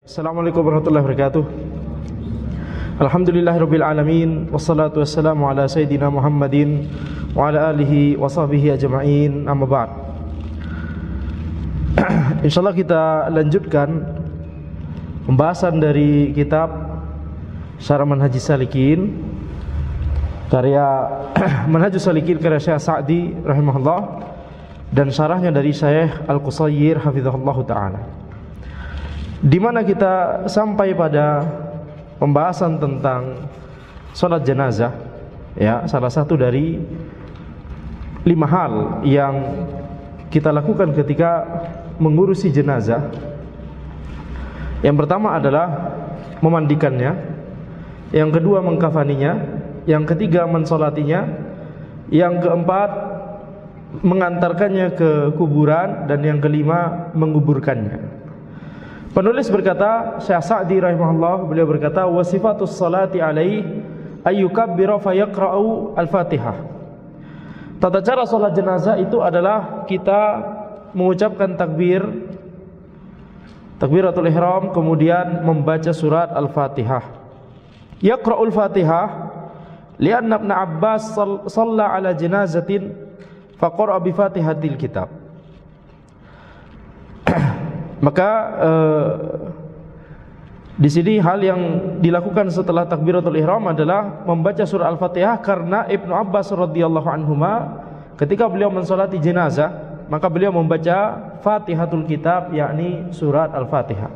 Assalamualaikum warahmatullahi wabarakatuh. Alhamdulillahirabbil alamin wassalatu wassalamu ala sayidina Muhammadin wa ala alihi wa sahbihi ajma'in. Amma ba'd. Insyaallah kita lanjutkan pembahasan dari kitab Syarah Manhajus Salikin karya Manhajus Salikin karya Syekh Sa'di rahimahullah dan syarahnya dari Syekh Al-Qusayyir hafizahullah taala, di mana kita sampai pada pembahasan tentang sholat jenazah, ya, salah satu dari 5 hal yang kita lakukan ketika mengurusi jenazah. Yang pertama adalah memandikannya, yang kedua mengkafaninya, yang ketiga mensolatinya, yang keempat mengantarkannya ke kuburan, dan yang kelima menguburkannya. Penulis berkata, Syekh Sa'di rahimahullah, beliau berkata, wa sifatus salati alaihi ayyukabbira fayaqra'u al-Fatihah. Tata cara salat jenazah itu adalah kita mengucapkan takbiratul ihram, kemudian membaca surat Al-Fatihah. Yaqra'ul Fatihah li'anna Ibn Abbas shalla ala janazatin faqara'a bi Fatihatil kitab. Maka di sini hal yang dilakukan setelah takbiratul ihram adalah membaca surah Al-Fatihah, karena Ibnu Abbas radhiyallahu anhuma ketika beliau mensolati jenazah maka beliau membaca Fatihatul Kitab, yakni surat Al-Fatihah.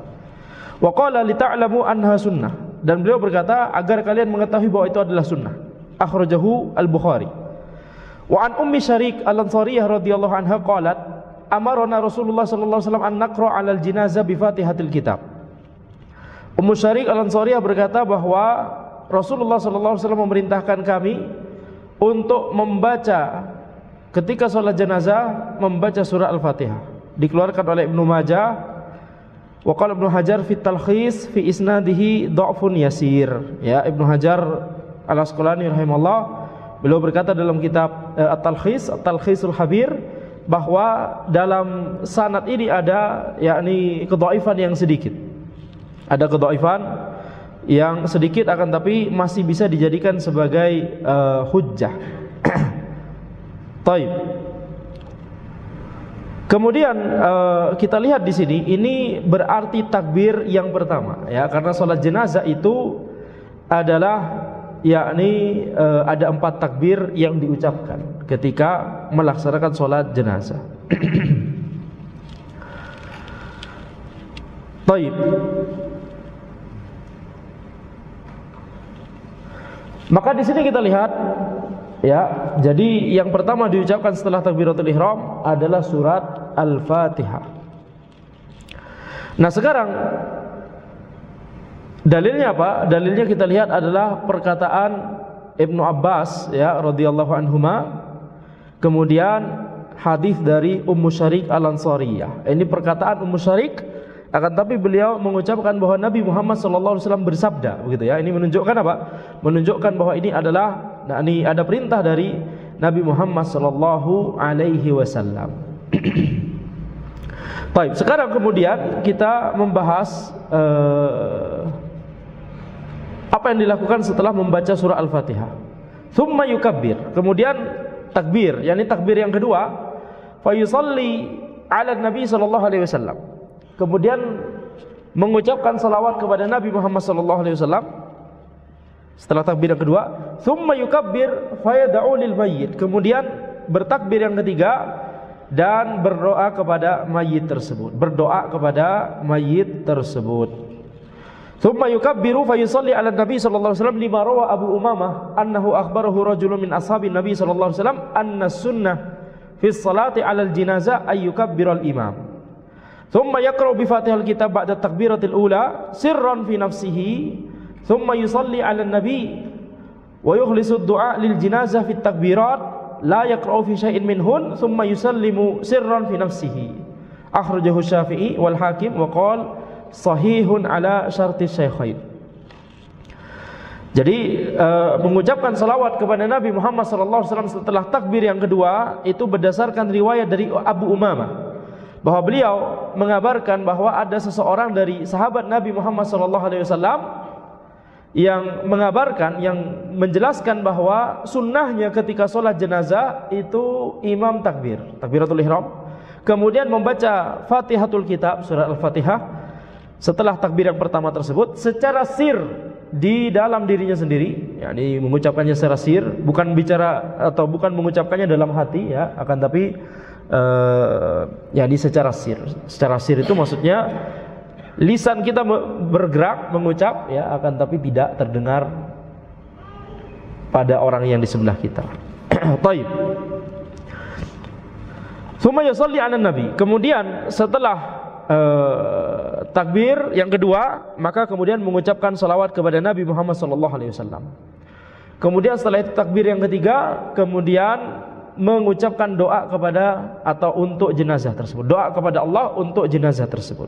Wa qala li ta'lamu anha sunnah, dan beliau berkata agar kalian mengetahui bahwa itu adalah sunnah. Akhrajahu Al-Bukhari. Wa an Ummi Syarik Al-Ansariyah radhiyallahu anha qalat amarona Rasulullah sallallahu alaihi wasallam an naqra 'alal jinazah bi Fatihatil Kitab. Ummu Syarik Al-Ansariyah berkata bahwa Rasulullah sallallahu alaihi wasallam memerintahkan kami untuk membaca ketika salat jenazah, membaca surah Al-Fatihah. Dikeluarkan oleh Ibnu Majah. Wa qala Ibnu Hajar fi talkhis fi isnadihi dha'fun yasir. Ya, Ibnu Hajar Al-Asqalani rahimahullah, beliau berkata dalam kitab At-Talkhisul Habir bahwa dalam sanad ini ada yakni kedhaifan yang sedikit. Ada kedhaifan yang sedikit, akan tapi masih bisa dijadikan sebagai hujjah. Taib. Kemudian kita lihat di sini, ini berarti takbir yang pertama, ya, karena salat jenazah itu adalah yakni ada 4 takbir yang diucapkan ketika melaksanakan sholat jenazah. Taib. Maka di sini kita lihat, ya, jadi yang pertama diucapkan setelah takbiratul ihram adalah surat Al-Fatihah. Nah, sekarang dalilnya apa? Dalilnya kita lihat adalah perkataan Ibnu Abbas, ya, radhiyallahu anhuma. Kemudian hadis dari Ummu Syarik Al-Ansariyah. Ini perkataan Ummu Syarik, akan tapi beliau mengucapkan bahwa Nabi Muhammad sallallahu alaihi wasallam bersabda, begitu ya. Ini menunjukkan apa? Menunjukkan bahwa ini adalah, nah, ini ada perintah dari Nabi Muhammad sallallahu alaihi wasallam. Baik, sekarang kemudian kita membahas apa yang dilakukan setelah membaca surah Al-Fatihah. Tsumma yukabbir, kemudian takbir, yakni takbir yang kedua, fa yusalli 'ala Nabi sallallahu alaihi wasallam. Kemudian mengucapkan salawat kepada Nabi Muhammad sallallahu alaihi wasallam setelah takbir yang kedua. Tsumma yukabbir fa yad'u lil mayyit, kemudian bertakbir yang ketiga dan berdoa kepada mayit tersebut, berdoa kepada mayit tersebut. Tsumma yukabbiru fa yusalli 'ala Nabi sallallahu alaihi wasallam lima rawa Abu Umamah annahu akhbarahu rajulun min ashabin Nabi sallallahu alaihi wasallam anna sunnah fi sholati 'ala al-janazah ay yukabbira al-imam. Tsumma yaqra'u bi Fatihil kitab ba'da takbiratil ula sirran fi nafsihi. Tsumma yusalli 'ala an-nabi wa yukhlisu ad-du'a lil janazah fi at-takbirat la yaqra'u fi syai'in minhun tsumma yusallimu sirran fi nafsihi. Akhrajahu Syafi'i wal Hakim wa qala sahihun ala syarti syaikhain. Jadi mengucapkan salawat kepada Nabi Muhammad sallallahu alaihi wasallam setelah takbir yang kedua itu berdasarkan riwayat dari Abu Umamah bahwa beliau mengabarkan bahwa ada seseorang dari sahabat Nabi Muhammad SAW yang mengabarkan, yang menjelaskan bahwa sunnahnya ketika sholat jenazah itu imam takbiratul ihram, kemudian membaca Fatihatul Kitab, surah Al-Fatihah setelah takbir yang pertama tersebut secara sir di dalam dirinya sendiri, yakni mengucapkannya secara sir, bukan bicara atau bukan mengucapkannya dalam hati ya, akan tapi yakni secara sir. Secara sir itu maksudnya lisan kita bergerak mengucap ya, akan tapi tidak terdengar pada orang yang di sebelah kita. Taib. Tsumma yusalli 'alan nabi. Kemudian setelah takbir yang kedua, maka kemudian mengucapkan salawat kepada Nabi Muhammad SAW. Kemudian setelah itu takbir yang ketiga, kemudian mengucapkan doa kepada atau untuk jenazah tersebut, doa kepada Allah untuk jenazah tersebut.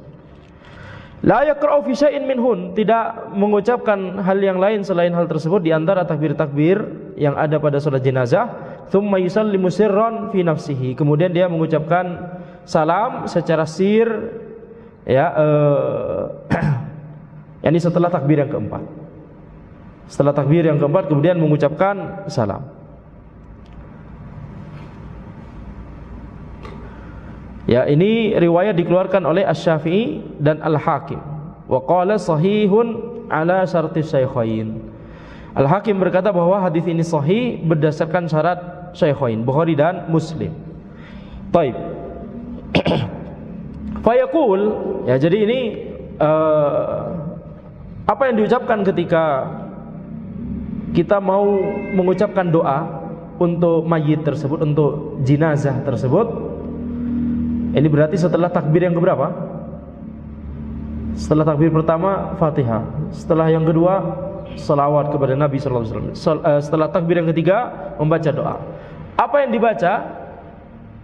La yaqra'u fi syai'in minhun, tidak mengucapkan hal yang lain selain hal tersebut di antara takbir-takbir yang ada pada salat jenazah. Tsumma yusallimu sirran fi nafsihi, kemudian dia mengucapkan salam secara sir ya, yakni setelah takbir yang keempat. Setelah takbir yang keempat kemudian mengucapkan salam. Ya, ini riwayat dikeluarkan oleh Asy-Syafi'i dan Al-Hakim. Wa qala sahihun ala syartis syaikhain. Al-Hakim berkata bahwa hadis ini sahih berdasarkan syarat Syaikhain, Bukhari dan Muslim. Baik. Fayaqul, ya, jadi ini apa yang diucapkan ketika kita mau mengucapkan doa untuk mayit tersebut, untuk jenazah tersebut. Ini berarti setelah takbir yang keberapa? Setelah takbir pertama Fatihah, setelah yang kedua salawat kepada Nabi SAW, setelah takbir yang ketiga membaca doa. Apa yang dibaca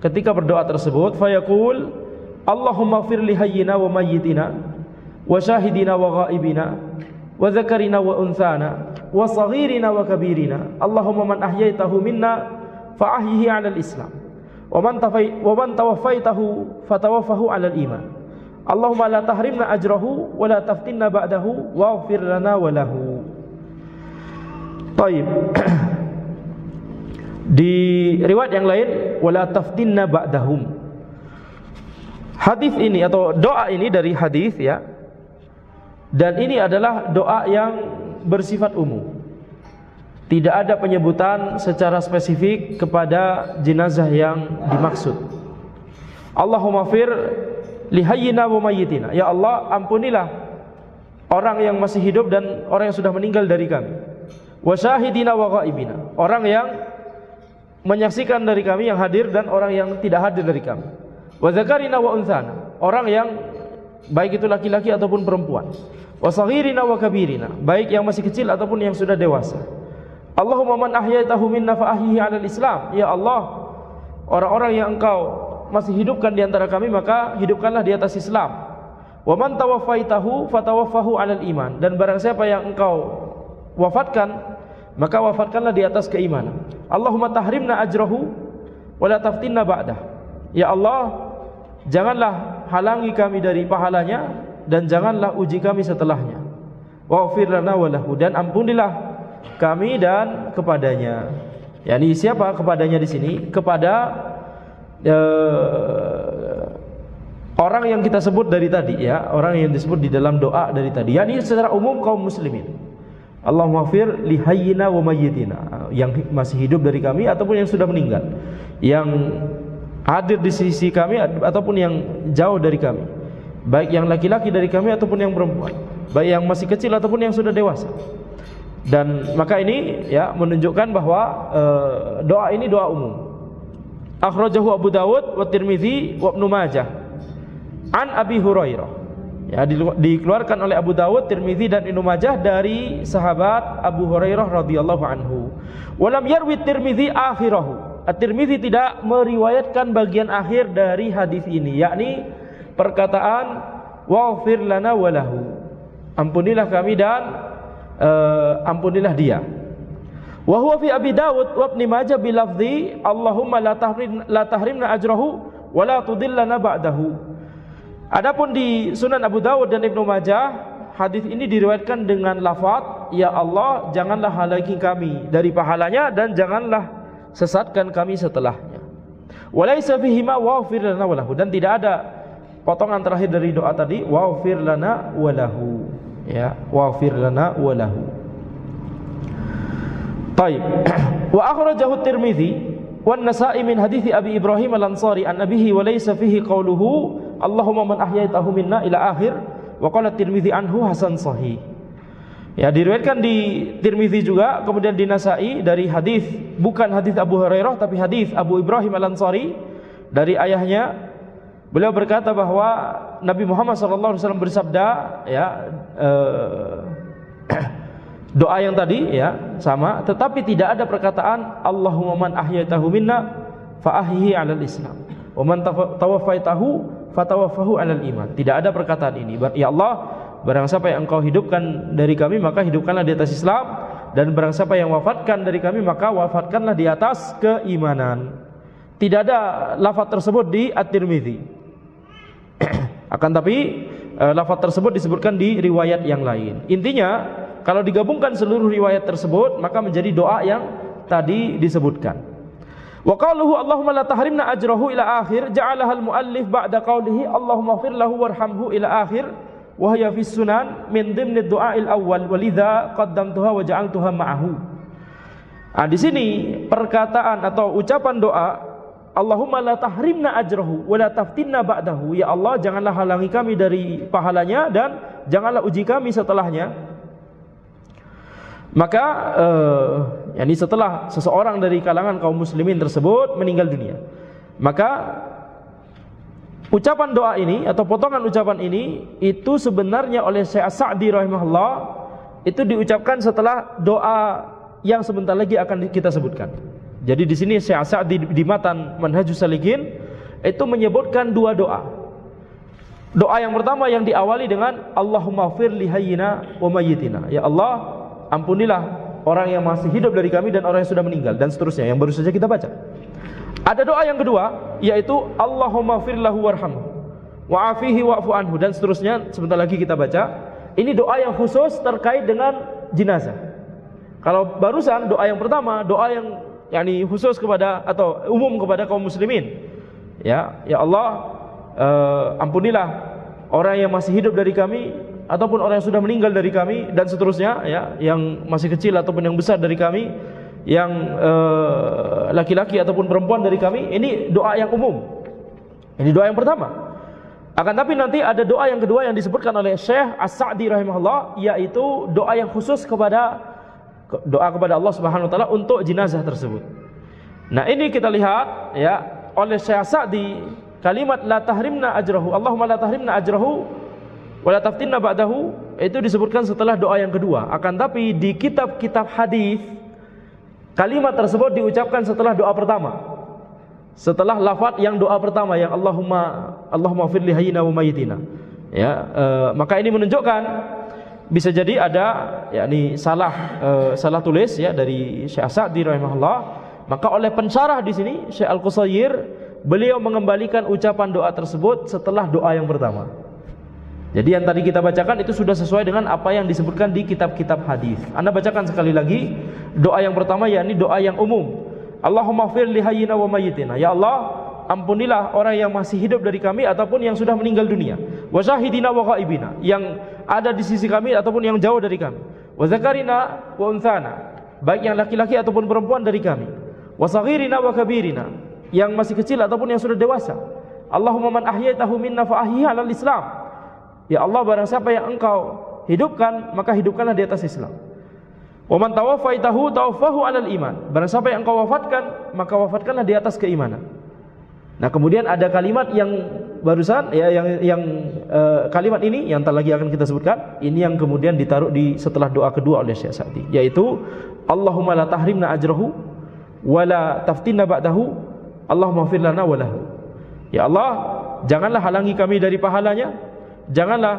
ketika berdoa tersebut? Fayaqul Allahumma ighfir li hayyina wa mayyitina wa syahidina wa ghaibina wa dzakarina wa unthana wa saghirina wa kabirina. Allahumma man ahyaitahu minna fa ahyihi 'alal Islam. Wa man tawaffaitahu fatawaffahu 'alal iman. Allahumma la tahrimna ajrahu wa la taftinna ba'dahu waghfir lana wa lahu. Baik. Di riwayat yang lain wala taftinna ba'dahum. Hadis ini atau doa ini dari hadis ya. Dan ini adalah doa yang bersifat umum. Tidak ada penyebutan secara spesifik kepada jenazah yang dimaksud. Allahumma fir li hayyina wa mayyitina. Ya Allah, ampunilah orang yang masih hidup dan orang yang sudah meninggal dari kami. Wa syahidina wa ghaibina. Orang yang menyaksikan dari kami yang hadir dan orang yang tidak hadir dari kami. Wa dzakarina wa unthana. Orang yang baik itu laki-laki ataupun perempuan. Wa saghirina wa kabirina. Baik yang masih kecil ataupun yang sudah dewasa. Allahumma man ahyaitahu minna fa ahyihi 'alal Islam. Ya Allah, orang-orang yang Engkau masih hidupkan di antara kami maka hidupkanlah di atas Islam. Wa man tawaffaitahu fatawaffahu 'alal iman. Dan barang siapa yang Engkau wafatkan maka wafatkanlah di atas keimanan. Allahumma tahrimna ajrahu wa la taftinna ba'dah. Ya Allah, janganlah halangi kami dari pahalanya dan janganlah uji kami setelahnya. Waghfir lana wa lahu, dan ampunilah kami dan kepadanya. Yani siapa kepadanya di sini? Kepada orang yang kita sebut dari tadi ya, orang yang disebut di dalam doa dari tadi. Yani secara umum kaum muslimin. Allahumma fir li hayyina wa mayyitina, yang masih hidup dari kami ataupun yang sudah meninggal, yang hadir di sisi kami ataupun yang jauh dari kami, baik yang laki-laki dari kami ataupun yang perempuan, baik yang masih kecil ataupun yang sudah dewasa. Dan maka ini ya menunjukkan bahwa doa ini doa umum. Akhrajahu Abu Dawud wa Tirmidzi wa Ibnu Majah an Abi Hurairah. Ya, dikeluarkan oleh Abu Dawud, Tirmidzi dan Ibnu Majah dari sahabat Abu Hurairah radhiyallahu anhu. Walam yarwi Tirmidzi akhirahu. At-Tirmidzi tidak meriwayatkan bagian akhir dari hadis ini, yakni perkataan waghfir lana wa lahu. Ampunilah kami dan ampunilah dia. Wa huwa fi Abi Dawud wa Ibnu Majah bi lafzi Allahumma la tahrimna ajrahu la tudillana ba'dahu. Adapun di Sunan Abu Dawud dan Ibnu Majah, hadis ini diriwayatkan dengan lafaz, ya Allah, janganlah halangi kami dari pahalanya dan janganlah sesatkan kami setelahnya. Walaysa fihi ma waghfir lana walahu, dan tidak ada potongan terakhir dari doa tadi, waghfir lana walahu, ya, waghfir lana walahu. Baik. Wa akhrajahu Tirmidzi wan Nasa'i min hadithi Abi Ibrahim Al-Ansari an abihi wa laysa fihi qawluhu Allahumma man ahyaitahu minna ila akhir, wa qala Tirmidzi anhu hasan sahih. Ya, diriwayatkan di Tirmidzi juga, kemudian di Nasa'i dari hadis, bukan hadis Abu Hurairah tapi hadis Abu Ibrahim Al-Ansari dari ayahnya. Beliau berkata bahwa Nabi Muhammad SAW bersabda, ya, doa yang tadi, ya, sama, tetapi tidak ada perkataan Allahumma man ahyaitahu minna fa ahyihi 'alal Islam wa man tawaffaitahu fatawaffahu 'alal iman. Tidak ada perkataan ini. Ya Allah, barang siapa yang engkau hidupkan dari kami maka hidupkanlah di atas Islam, dan barang siapa yang wafatkan dari kami maka wafatkanlah di atas keimanan. Tidak ada lafaz tersebut di At-Tirmidzi. Akan tapi lafaz tersebut disebutkan di riwayat yang lain. Intinya, kalau digabungkan seluruh riwayat tersebut maka menjadi doa yang tadi disebutkan. Wa qauluhu Allahumma la tahrimna ajrahu ila akhir, ja'alaha al-muallif ba'da qaulihi Allahumma ighfir lahu warhamhu ila akhir, wa hiya fi sunan min dhimni ad-du'a al-awwal walidha qaddamtuha wa ja'altuha ma'ahu. Di sini perkataan atau ucapan doa Allahumma la tahrimna ajrahu wa la taftinna ba'dahu, ya Allah, janganlah halangi kami dari pahalanya dan janganlah uji kami setelahnya. Maka yakni setelah seseorang dari kalangan kaum muslimin tersebut meninggal dunia, maka ucapan doa ini atau potongan ucapan ini itu sebenarnya oleh Syekh As-Sa'di rahimahullah itu diucapkan setelah doa yang sebentar lagi akan kita sebutkan. Jadi di sini Syekh As-Sa'di di matan Manhajus Salikin itu menyebutkan dua doa. Doa yang pertama yang diawali dengan Allahumma ighfir li hayyina wa mayyitina, ya Allah, ampunilah orang yang masih hidup dari kami dan orang yang sudah meninggal, dan seterusnya yang baru saja kita baca. Ada doa yang kedua yaitu Allahumma ighfir lahu warhamhu wa afihi wa'fu anhu, dan seterusnya sebentar lagi kita baca. Ini doa yang khusus terkait dengan jenazah. Kalau barusan doa yang pertama, doa yang yakni khusus kepada atau umum kepada kaum muslimin. Ya Allah, ampunilah orang yang masih hidup dari kami ataupun orang yang sudah meninggal dari kami dan seterusnya, ya, yang masih kecil ataupun yang besar dari kami, yang laki-laki ataupun perempuan dari kami. Ini doa yang umum. Ini doa yang pertama. Akan tapi nanti ada doa yang kedua yang disebutkan oleh Syekh As-Sa'di rahimahullah, yaitu doa yang khusus kepada Allah Subhanahu wa taala untuk jenazah tersebut. Nah, ini kita lihat, ya, oleh Syekh As-Sa'di kalimat la tahrimna ajrahu, Allahumma la tahrimna ajrahu wa la taftinna ba'dahu, itu disebutkan setelah doa yang kedua. Akan tapi di kitab-kitab hadis kalimat tersebut diucapkan setelah doa pertama. Setelah lafaz yang doa pertama yang Allahumma ighfir li hayyina wa mayyitina. Ya, maka ini menunjukkan bisa jadi ada yakni salah tulis, ya, dari Syekh As-Sa'di rahimahullah. Maka oleh pensyarah di sini Syekh Al-Qusair, beliau mengembalikan ucapan doa tersebut setelah doa yang pertama. Jadi yang tadi kita bacakan itu sudah sesuai dengan apa yang disebutkan di kitab-kitab hadis. Anda bacakan sekali lagi doa yang pertama, yakni doa yang umum. Allahumma ighfir li hayyina wa mayyitina, ya Allah, ampunilah orang yang masih hidup dari kami ataupun yang sudah meninggal dunia, wa syahidina wa ghaibina, yang ada di sisi kami ataupun yang jauh dari kami, wa zakarina wa unthana, baik yang laki-laki ataupun perempuan dari kami, wa saghirina wa kabirina, yang masih kecil ataupun yang sudah dewasa. Allahumma man ahyaitahu minna fa ahyihi 'alal Islam, ya Allah, barang siapa yang engkau hidupkan maka hidupkanlah di atas Islam. Wa man tawaffaitahu tawaffahu 'alal iman, barang siapa yang engkau wafatkan maka wafatkanlah di atas keimanan. Nah, kemudian ada kalimat yang barusan, ya, yang kalimat ini yang tak lagi akan kita sebutkan, ini yang kemudian ditaruh di setelah doa kedua oleh Syekh Sa'di, yaitu Allahumma la tahrimna ajrahu wa la taftinna ba'dahu, Allahumma ighfir lana wa lahu. Ya Allah, janganlah halangi kami dari pahalanya, janganlah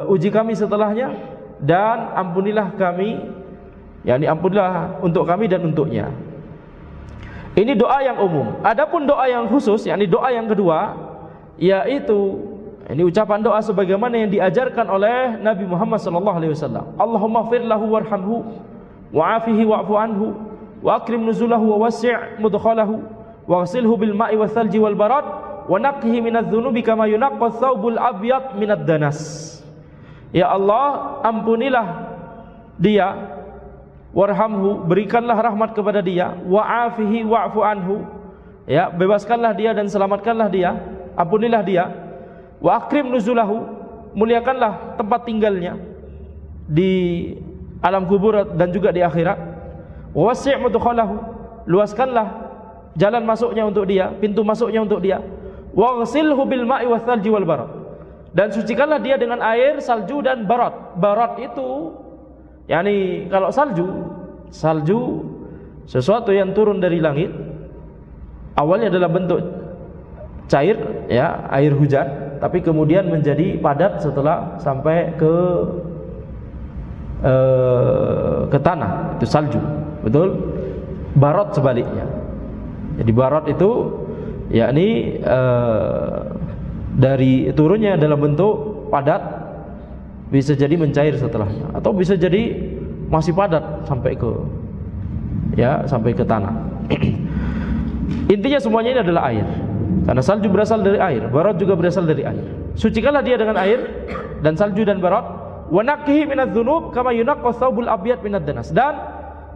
uji kami setelahnya, dan ampunilah kami, yakni ampunilah untuk kami dan untuknya. Ini doa yang umum. Adapun doa yang khusus, yakni doa yang kedua, yaitu ini ucapan doa sebagaimana yang diajarkan oleh Nabi Muhammad SAW. Allahumma fir lahu warhamhu wa'afihi wa'fu anhu wa akrim nuzulahu wa wasi' mudkhalahu wa ghasilhu bil ma'i wal thalji wal barad wa naqqihi minadz dzunubi kama yunaqqa thawbul abyad minad danas. Ya Allah, ampunilah dia, warhamhu, berikanlah rahmat kepada dia, wa'afihi wa'fu anhu, ya, bebaskanlah dia dan selamatkanlah dia, ampunilah dia, wa akrim nuzulahu, muliakanlah tempat tinggalnya di alam kubur dan juga di akhirat, wa wasi' mudkhalahu, luaskanlah jalan masuknya untuk dia, pintu masuknya untuk dia, wa ghsilhu bil ma'i wath thalji wal barad, dan sucikanlah dia dengan air, salju dan barad. Barad itu yakni kalau salju sesuatu yang turun dari langit, awalnya adalah bentuk cair, ya, air hujan, tapi kemudian menjadi padat setelah sampai ke tanah, itu salju, betul. Barad sebaliknya. Jadi barad itu yakni dari turunnya dalam bentuk padat, bisa jadi mencair setelahnya, atau bisa jadi masih padat sampai ke tanah. Intinya semuanya ini adalah air, karena salju berasal dari air, barad juga berasal dari air. Sucikanlah dia dengan air dan salju dan barad, wa naqqihi minadz dzunub kama yunaqqa thawbul abyad minad danas, dan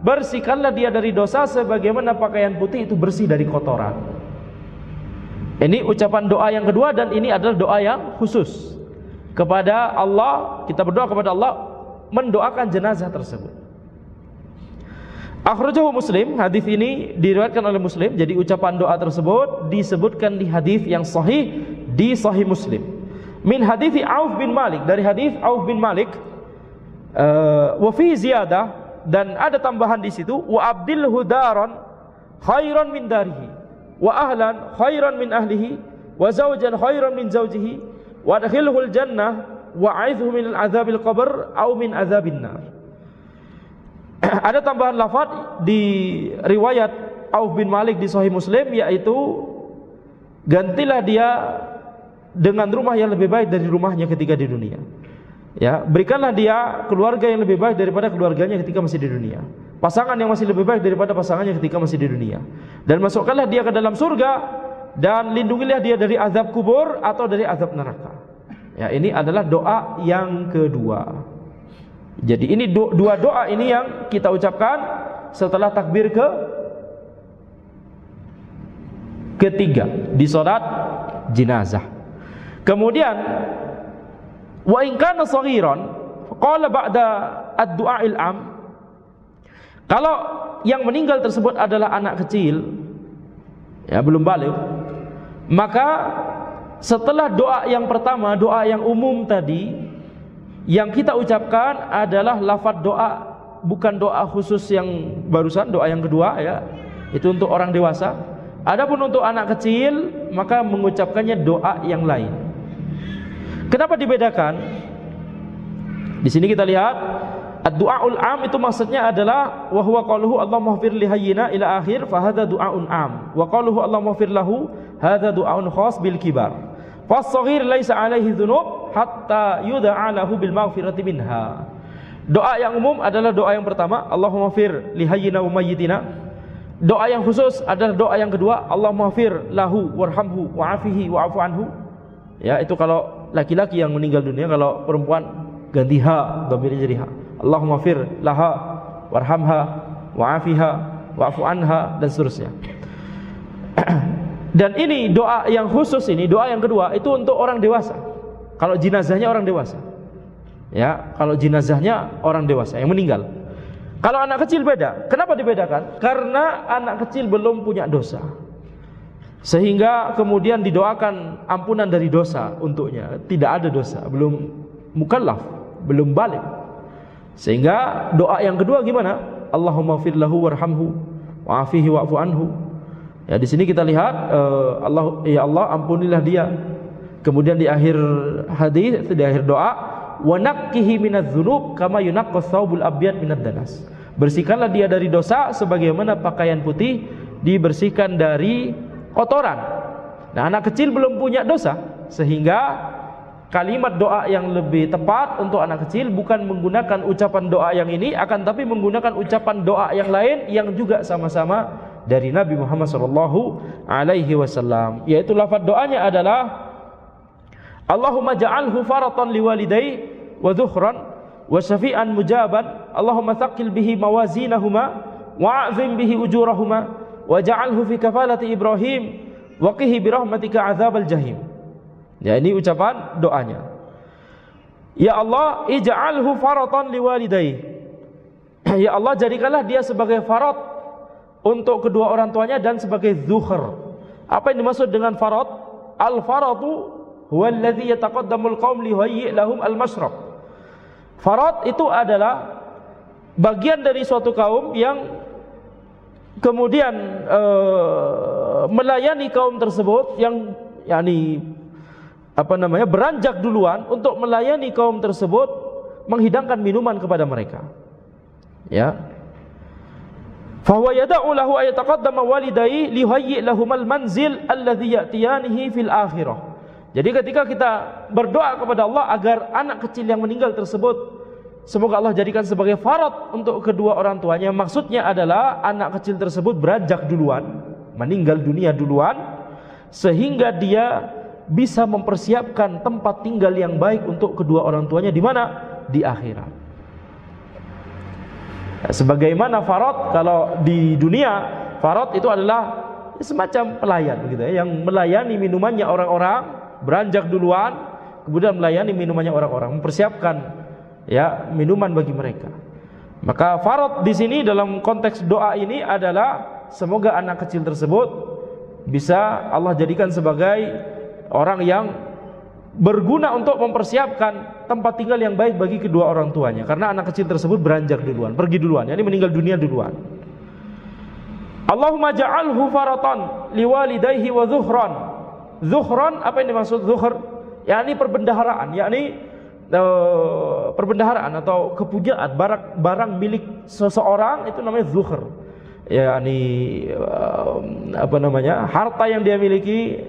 bersihkanlah dia dari dosa sebagaimana pakaian putih itu bersih dari kotoran. Ini ucapan doa yang kedua, dan ini adalah doa yang khusus kepada Allah. Kita berdoa kepada Allah mendoakan jenazah tersebut. Akhrajahu Muslim, hadis ini diriwayatkan oleh Muslim. Jadi ucapan doa tersebut disebutkan di hadis yang sahih di Sahih Muslim. Min hadis Auf bin Malik, dari hadis Auf bin Malik, wa fi ziyadah, dan ada tambahan di situ, wa abdilhu daran khairan min darihi, wa ahlan khairan min ahlihi, wa zawjan khairan min zawjihi, wa adkhilhul jannah wa a'idhu min al-'adzabil qabr aw min 'adzabin nar. Ada tambahan lafaz di riwayat Auf bin Malik di Sahih Muslim, yaitu gantilah dia dengan rumah yang lebih baik dari rumahnya ketika di dunia. Ya, berikanlah dia keluarga yang lebih baik daripada keluarganya ketika masih di dunia. Pasangan yang masih lebih baik daripada pasangannya ketika masih di dunia. Dan masukkanlah dia ke dalam surga, dan lindungilah dia dari azab kubur atau dari azab neraka. Ya, ini adalah doa yang kedua. Jadi ini dua doa ini yang kita ucapkan setelah takbir ketiga di salat jenazah. Kemudian wa in kana saghiran qala ba'da ad-du'a'il am, kalau yang meninggal tersebut adalah anak kecil, ya, belum baligh, maka setelah doa yang pertama, doa yang umum tadi, yang kita ucapkan adalah lafaz doa, bukan doa khusus yang barusan, doa yang kedua, ya, itu untuk orang dewasa. Adapun untuk anak kecil, maka mengucapkannya doa yang lain. Kenapa dibedakan? Di sini kita lihat ad-du'aul am itu maksudnya adalah wa huwa qauluhu Allahumma ighfir li hayyina ila akhir, fa hadza du'aun am. Wa qauluhu Allahumma ighfir lahu, hadza du'aun khas bil kibar. Fas-shaghir laisa alaihi dzunub hatta yud'a lahu bil maghfirati minha. Doa yang umum adalah doa yang pertama, Allahumma ighfir li hayyina wa mayyitina. Doa yang khusus adalah doa yang kedua, Allahumma ighfir lahu warhamhu wa'afihi wa'fu anhu. Ya, itu kalau laki-laki yang meninggal dunia. Kalau perempuan ganti ha, dhamirnya jadi ha. Allahumma ighfir laha warhamha wa'afiha wa'fu anha, dan seterusnya. Dan ini doa yang khusus, ini doa yang kedua itu untuk orang dewasa. Kalau jenazahnya orang dewasa, ya, kalau jenazahnya orang dewasa yang meninggal. Kalau anak kecil beda. Kenapa dibedakan? Karena anak kecil belum punya dosa, sehingga kemudian didoakan ampunan dari dosa untuknya. Tidak ada dosa, belum mukallaf, belum baligh. Sehingga doa yang kedua gimana? Allahumma ighfir lahu warhamhu wa'afihi wa'fu anhu. Ya, di sini kita lihat ya Allah, ampunilah dia. Kemudian di akhir hadis, di akhir doa, wa naqqihi minadz dzunub kama yunaqqas thawbul abyad minad danas. Bersihkanlah dia dari dosa sebagaimana pakaian putih dibersihkan dari kotoran. Nah, anak kecil belum punya dosa, sehingga kalimat doa yang lebih tepat untuk anak kecil bukan menggunakan ucapan doa yang ini, akan tapi menggunakan ucapan doa yang lain yang juga sama-sama dari Nabi Muhammad SAW, yaitu lafaz doanya adalah Allahumma ja'alhu faratan liwalidayhi wa dhukhran wa syafi'an mujaban, Allahumma thaqqil bihi mawazinahuma wa'azim bihi ujurahuma wa ja'alhu fi kafalati Ibrahim wa qihi birahmatika azabal jahim. Ya, ini ucapan doanya. Ya Allah, ij'alhu faratan liwalidayhi. Ya Allah, jadikanlah dia sebagai farat untuk kedua orang tuanya dan sebagai dzukhr. Apa yang dimaksud dengan farat? Al-faratu huwa alladhi yataqaddamul qaum liyuhayyi' lahum al-mashrab. Farat itu adalah bagian dari suatu kaum yang kemudian melayani kaum tersebut, yang beranjak duluan untuk melayani kaum tersebut, menghidangkan minuman kepada mereka. Ya. Fa huwa yad'u lahu ay yataqaddama walidayhi liyuhayyi' lahumal manzil alladhi ya'tiyanihi fil akhirah. Jadi ketika kita berdoa kepada Allah agar anak kecil yang meninggal tersebut semoga Allah jadikan sebagai farat untuk kedua orang tuanya, maksudnya adalah anak kecil tersebut beranjak duluan, meninggal dunia duluan, sehingga dia bisa mempersiapkan tempat tinggal yang baik untuk kedua orang tuanya di mana? Di akhirat. Sebagaimana farat kalau di dunia, farat itu adalah semacam pelayan begitu ya, yang melayani minumannya orang-orang, beranjak duluan, kemudian melayani minumannya orang-orang, mempersiapkan ya minuman bagi mereka. Maka farat di sini dalam konteks doa ini adalah semoga anak kecil tersebut bisa Allah jadikan sebagai orang yang berguna untuk mempersiapkan tempat tinggal yang baik bagi kedua orang tuanya, karena anak kecil tersebut beranjak duluan, pergi duluan, yakni meninggal dunia duluan. Allahumma ja'alhu faratan liwalidayhi wa dhukhran. Dhukhran, apa yang dimaksud dzukhr? Yakni perbendaharaan, yakni perbendaharaan atau kepujaan, barang milik seseorang itu namanya dzukhr. Yakni harta yang dia miliki.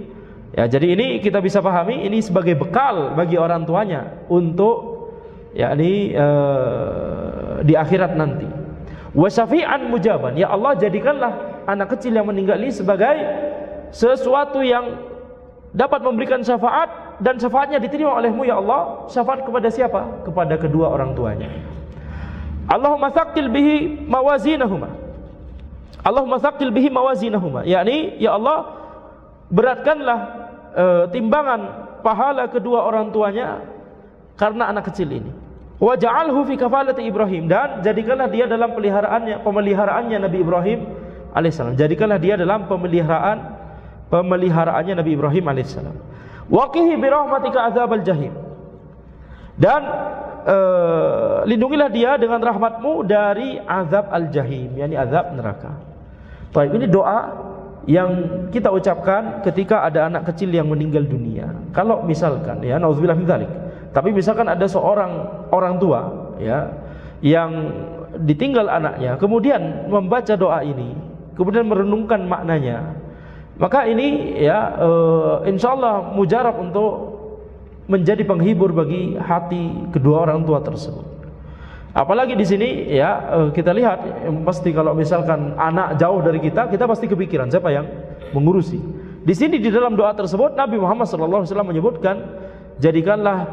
Ya, jadi ini kita bisa pahami ini sebagai bekal bagi orang tuanya untuk yakni di akhirat nanti. Wa syafi'an mujaban. Ya Allah, jadikanlah anak kecil yang meninggal ini sebagai sesuatu yang dapat memberikan syafaat, dan syafaatnya diterima oleh-Mu ya Allah. Syafaat kepada siapa? Kepada kedua orang tuanya. Allahumma tsaqqil bihi mawazinahuma. Allahumma tsaqqil bihi mawazinahuma. Yakni ya Allah, beratkanlah timbangan pahala kedua orang tuanya karena anak kecil ini. Wa ja'alhu fi kafalati Ibrahim, dan jadikanlah dia dalam pemeliharaannya Nabi Ibrahim alaihissalam. Jadikanlah dia dalam pemeliharaannya Nabi Ibrahim alaihissalam. Waqihi birahmatika azabal jahim, dan lindungilah dia dengan rahmatmu dari azab al-jahim, yakni azab neraka. Baik, ini doa yang kita ucapkan ketika ada anak kecil yang meninggal dunia. Kalau misalkan ya, nauzubillah min dzalik, tapi misalkan ada seorang orang tua ya yang ditinggal anaknya, kemudian membaca doa ini, kemudian merenungkan maknanya, maka ini ya insyaallah mujarab untuk menjadi penghibur bagi hati kedua orang tua tersebut. Apalagi di sini ya kita lihat pasti kalau misalkan anak jauh dari kita pasti kepikiran siapa yang mengurusi. Di sini di dalam doa tersebut Nabi Muhammad SAW menyebutkan, jadikanlah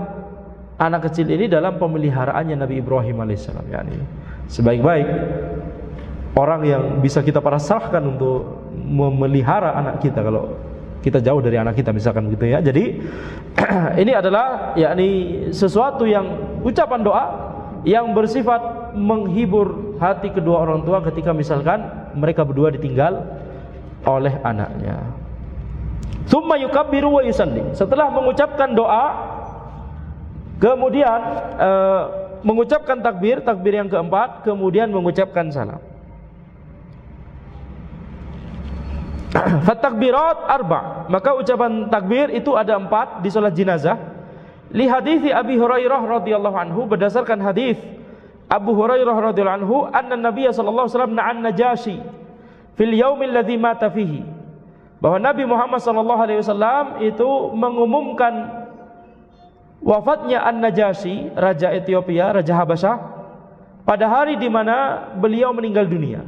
anak kecil ini dalam pemeliharaannya Nabi Ibrahim alaihissalam, yakni sebaik-baik orang yang bisa kita pasrahkan untuk memelihara anak kita kalau kita jauh dari anak kita misalkan gitu ya. Jadi ini adalah yakni sesuatu yang ucapan doa yang bersifat menghibur hati kedua orang tua ketika misalkan mereka berdua ditinggal oleh anaknya. Tsumma yukabbiru wa yusallim. Setelah mengucapkan doa, kemudian mengucapkan takbir yang keempat, kemudian mengucapkan salam. Fatakbirat arba'. Maka ucapan takbir itu ada 4 di salat jenazah. Li hadithi Abi Hurairah radhiyallahu anhu, berdasarkan hadis Abu Hurairah radhiyallahu anhu, anna Nabiy sallallahu alaihi wasallam na'an Najashi fil yaumil ladzi mata fihi, bahwa Nabi Muhammad sallallahu alaihi wasallam itu mengumumkan wafatnya An-Najasyi, raja Ethiopia, raja Habasyah, pada hari di mana beliau meninggal dunia.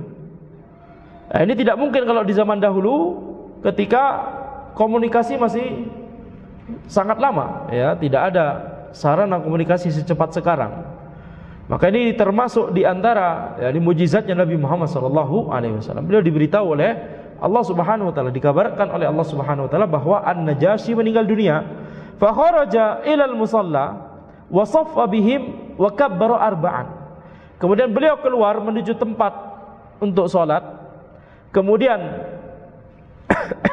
Nah, ini tidak mungkin kalau di zaman dahulu ketika komunikasi masih sangat lama, ya, tidak ada sarana komunikasi secepat sekarang. Maka ini termasuk di antara mukjizatnya Nabi Muhammad sallallahu alaihi wasallam. Beliau diberitahu oleh Allah Subhanahu wa taala, dikabarkan oleh Allah Subhanahu wa taala bahwa An-Najasyi meninggal dunia. Fa kharaja ila al-musalla wa saffa bihim wa kabbara arba'an. Kemudian beliau keluar menuju tempat untuk salat. Kemudian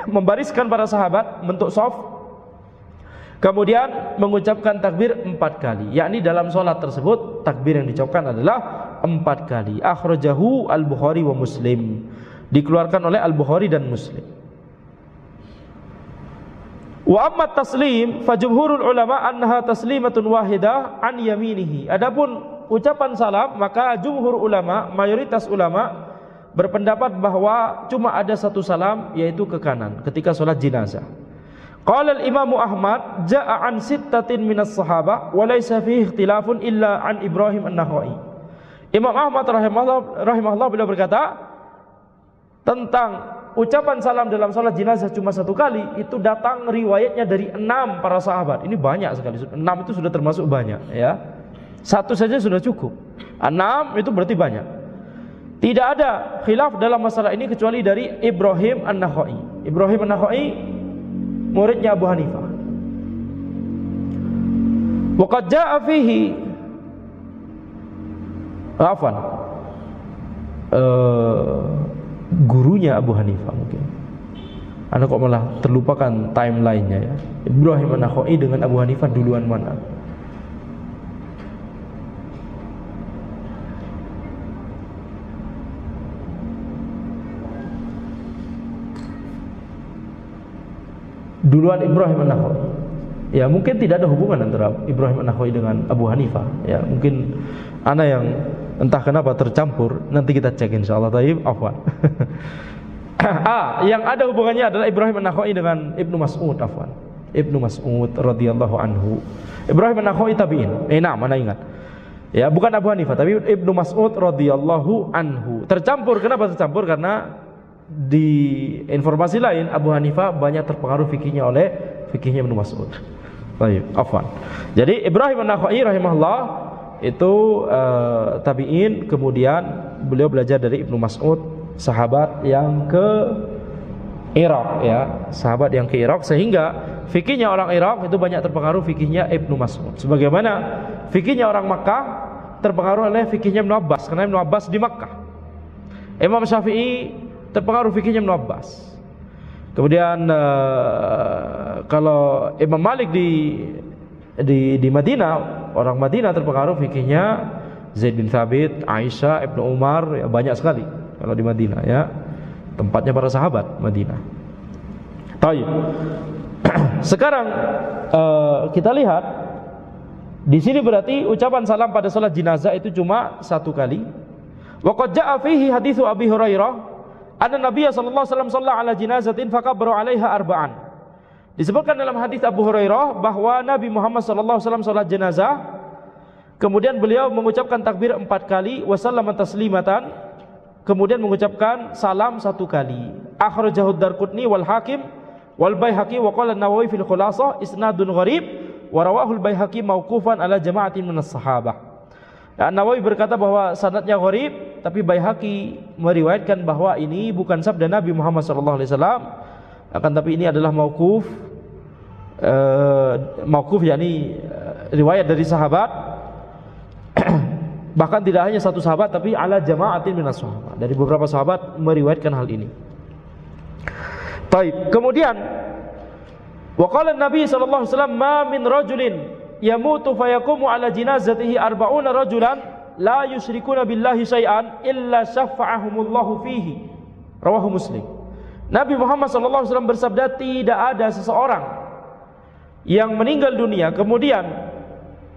membariskan para sahabat bentuk shaf. Kemudian mengucapkan takbir 4 kali, yakni dalam solat tersebut takbir yang diucapkan adalah 4 kali. Akhrajahu Al-Bukhari wa Muslim, dikeluarkan oleh Al-Bukhari dan Muslim. Wa amma taslim fa jumhurul ulama annaha taslimatun wahidah an yaminihi. Adapun ucapan salam, maka jumhur ulama, mayoritas ulama berpendapat bahwa cuma ada satu salam, yaitu ke kanan ketika solat jenazah. Qala al-Imam Ahmad jaa an sittatin minas sahabah wa laysa fihi ikhtilafun illa an Ibrahim an-Nakhai. Imam Ahmad rahimahullah beliau berkata tentang ucapan salam dalam salat jenazah cuma 1 kali, itu datang riwayatnya dari 6 para sahabat. Ini banyak sekali. 6 itu sudah termasuk banyak, ya. 1 saja sudah cukup. 6 itu berarti banyak. Tidak ada khilaf dalam masalah ini kecuali dari Ibrahim an-Nakhai. Ibrahim an-Nakhai muridnya Abu Hanifah. Waqad jaa fihi gurunya Abu Hanifah mungkin. Anda kok malah terlupakan timelinenya, ya. Ibrahim an-Nakhai dengan Abu Hanifah duluan mana? Duluan Ibrahim an-Nakhai. Ya, mungkin tidak ada hubungan antara Ibrahim an-Nakhai dengan Abu Hanifah. Ya, mungkin ana yang entah kenapa tercampur. Nanti kita cek insyaallah. Taib, afwan. Yang ada hubungannya adalah Ibrahim an-Nakhai dengan Ibnu Mas'ud, afwan. Ibnu Mas'ud radhiyallahu anhu. Ibrahim an-Nakhai tabi'in. Mana ingat. Ya, bukan Abu Hanifah, tapi Ibnu Mas'ud radhiyallahu anhu. Tercampur, kenapa tercampur? Karena di informasi lain Abu Hanifah banyak terpengaruh fikihnya oleh fikihnya Ibnu Mas'ud. Baik, afwan. Jadi Ibrahim an-Nakhai rahimahullah itu tabi'in, kemudian beliau belajar dari Ibnu Mas'ud, sahabat yang ke Irak, ya, sahabat yang ke Irak, sehingga fikihnya orang Irak itu banyak terpengaruh fikihnya Ibnu Mas'ud. Sebagaimana fikihnya orang Makkah terpengaruh oleh fikihnya Ibnu Abbas, karena Ibnu Abbas di Makkah. Imam Syafi'i terpengaruh fikihnya Ibnu Abbas. Kemudian kalau Imam Malik di Madinah, orang Madinah terpengaruh fikihnya Zaid bin Thabit, Aisyah, Ibnu Umar, ya, banyak sekali kalau di Madinah, ya. Tempatnya para sahabat Madinah. Baik. Sekarang kita lihat di sini berarti ucapan salam pada salat jenazah itu cuma 1 kali. Wa qad jaa fihi haditsu Abi Hurairah anna Nabiy sallallahu alaihi wasallam shalla ala jinazatin fakabbara 'alaiha arba'an. Disebutkan dalam hadis Abu Hurairah bahwa Nabi Muhammad sallallahu alaihi wasallam salat jenazah, kemudian beliau mengucapkan takbir 4 kali, wa sallama taslimatan, kemudian mengucapkan salam 1 kali. Akhrajahu Ad-Darqutni wal Hakim wal Baihaqi wa qala An-Nawawi fil Khulasah isnadun gharib wa rawahu al-Baihaqi mauqufan ala jama'atin minas sahabah. An-Nawawi berkata bahwa sanadnya gharib, tapi Baihaqi meriwayatkan bahwa ini bukan sabda Nabi Muhammad sallallahu alaihi wasallam, akan tapi ini adalah mauquf, yakni riwayat dari sahabat. Bahkan tidak hanya 1 sahabat, tapi ala jama'atin minas sahabah, dari beberapa sahabat meriwayatkan hal ini. Baik, kemudian wa qala Nabi sallallahu alaihi wasallam ma min rajulin yamutu fayaqumu ala jinazatihi 40 rajulan la yusyrikuna billahi syai'an illa syafa'ahumullahu fihi. Rawahu Muslim. Nabi Muhammad sallallahu alaihi wasallam bersabda, tidak ada seseorang yang meninggal dunia kemudian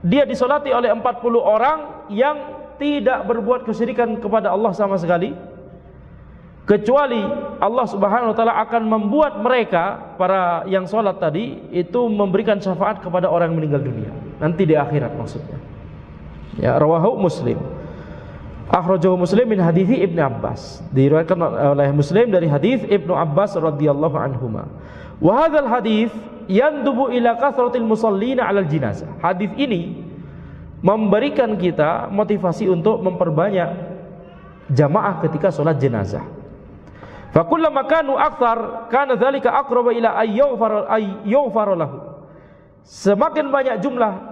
dia disolati oleh 40 orang yang tidak berbuat kesyirikan kepada Allah sama sekali, kecuali Allah Subhanahu wa taala akan membuat mereka para yang sholat tadi itu memberikan syafaat kepada orang yang meninggal dunia nanti di akhirat maksudnya. Ya, rawahu Muslim. Akhrajahu Muslim min hadithi Ibnu Abbas. Diriwayatkan oleh Muslim dari hadis Ibnu Abbas radhiyallahu anhuma. Wa hadzal hadits yandubu ila kathratil musallina 'alal jinazah. Hadis ini memberikan kita motivasi untuk memperbanyak jamaah ketika salat jenazah. Fa kullama kanu aktsar kana dzalika aqraba ila ayyughfar lahu. Semakin banyak jumlah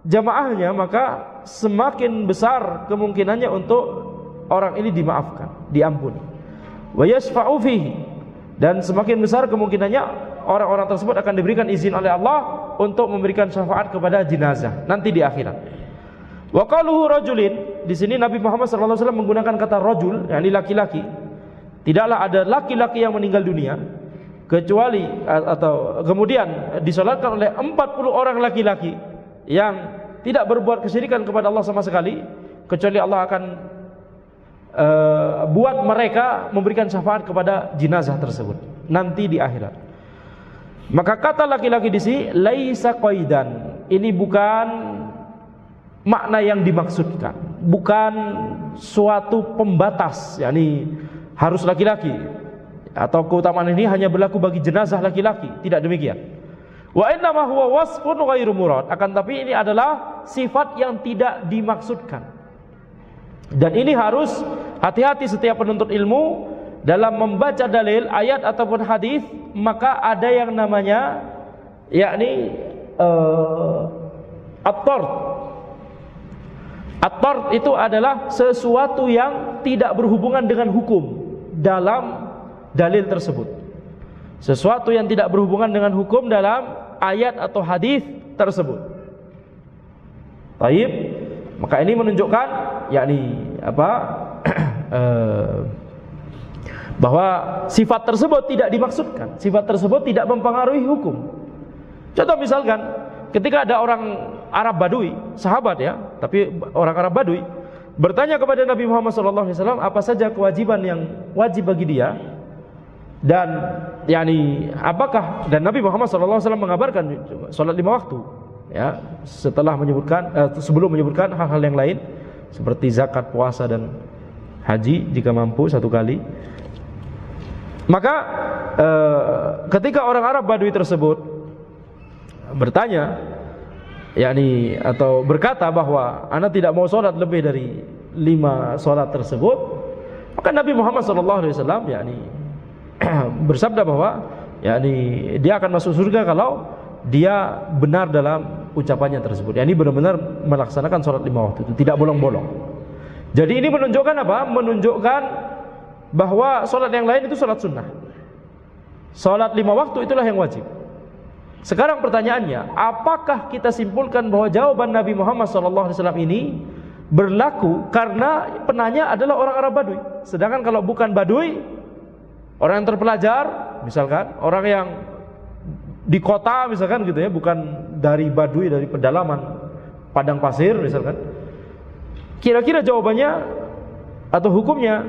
jamaahnya maka semakin besar kemungkinannya untuk orang ini dimaafkan, diampuni. Wa yashfa'u fihi, dan semakin besar kemungkinannya orang-orang tersebut akan diberikan izin oleh Allah untuk memberikan syafaat kepada jenazah nanti di akhirat. Wa qaluhu rajulin, di sini Nabi Muhammad SAW menggunakan kata rajul, yakni laki-laki. Tidaklah ada laki-laki yang meninggal dunia kecuali atau kemudian disolatkan oleh 40 orang laki-laki yang tidak berbuat kesyirikan kepada Allah sama sekali, kecuali Allah akan buat mereka memberikan syafaat kepada jenazah tersebut nanti di akhirat. Maka kata laki-laki di sini laisa qaidan, ini bukan makna yang dimaksudkan, bukan suatu pembatas, yakni harus laki-laki atau keutamaan ini hanya berlaku bagi jenazah laki-laki, tidak demikian. Wa innama huwa wasfun ghairu murad, akan tapi ini adalah sifat yang tidak dimaksudkan. Dan ini harus hati-hati setiap penuntut ilmu dalam membaca dalil, ayat ataupun hadis, maka ada yang namanya yakni at-tard. At-tard itu adalah sesuatu yang tidak berhubungan dengan hukum dalam dalil tersebut. Sesuatu yang tidak berhubungan dengan hukum dalam ayat atau hadis tersebut. Baik, maka ini menunjukkan yakni apa? Bahwa sifat tersebut tidak dimaksudkan, sifat tersebut tidak mempengaruhi hukum. Contoh misalkan ketika ada orang Arab Badui, sahabat ya, tapi orang Arab Badui bertanya kepada Nabi Muhammad SAW apa saja kewajiban yang wajib bagi dia, dan yakni apakah, dan Nabi Muhammad SAW mengabarkan sholat 5 waktu ya, setelah menyebutkan sebelum menyebutkan hal-hal yang lain seperti zakat, puasa dan haji jika mampu 1 kali. Maka ketika orang Arab Badui tersebut bertanya yakni atau berkata bahwa Anda tidak mau sholat lebih dari 5 sholat tersebut, maka Nabi Muhammad SAW yakni bersabda bahwa yakni dia akan masuk surga kalau dia benar dalam ucapannya tersebut, yakni benar-benar melaksanakan sholat 5 waktu itu, tidak bolong-bolong. Jadi ini menunjukkan apa? Menunjukkan bahwa sholat yang lain itu sholat sunnah. Sholat 5 waktu itulah yang wajib. Sekarang pertanyaannya, apakah kita simpulkan bahwa jawaban Nabi Muhammad SAW ini berlaku karena penanya adalah orang Arab Badui? Sedangkan kalau bukan Badui, orang yang terpelajar, misalkan orang yang di kota misalkan gitu ya, bukan dari Badui, dari pedalaman padang pasir misalkan, kira-kira jawabannya atau hukumnya